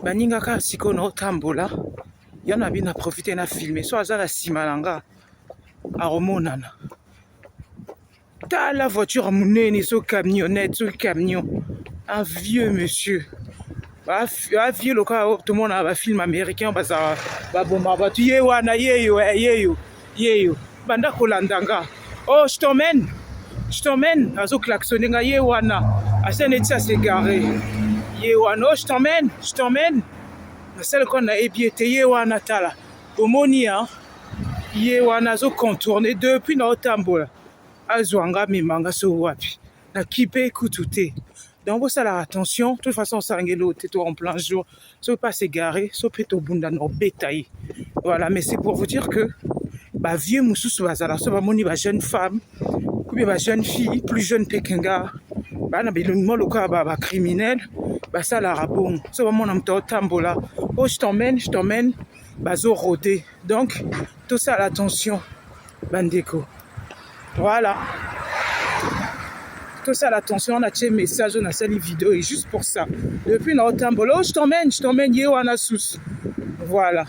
baningaka siko na otambola ya na bina profiter na filmer so aza na sima nanga aromonana la voiture monene so camionnette so camion un vieux monsieur vieux loka tout le monde a film américain baza baboma batu ye wana yeyo banda kolandanga oh je t'emmène azo klaxonner nga ye wana asene tsa se garé ye wana oh je t'emmène na celle qu'on a ébiété ye wana tala omoni hein ye wana azo contourner depuis na otambola azwanga mimanga so wapi na kipe kututé donc ça la attention de toute façon sangelo toi en plein jour so pas s'égarer so peto bunda no bétail voilà mais c'est pour vous dire que ba vieux mususu bazala so ba moni ba jeune femme ou bien ba jeune fille plus jeune pekenga ba na bilongo loka ba criminel ba ça la rabon so ba mona mto tambola oh je t'emmène bazo rodé donc tout ça l'attention bandeko voilà tout ça l'attention on a tiré message on a sali vidéo et juste pour ça depuis notre tambola oh je t'emmène yewana sous voilà.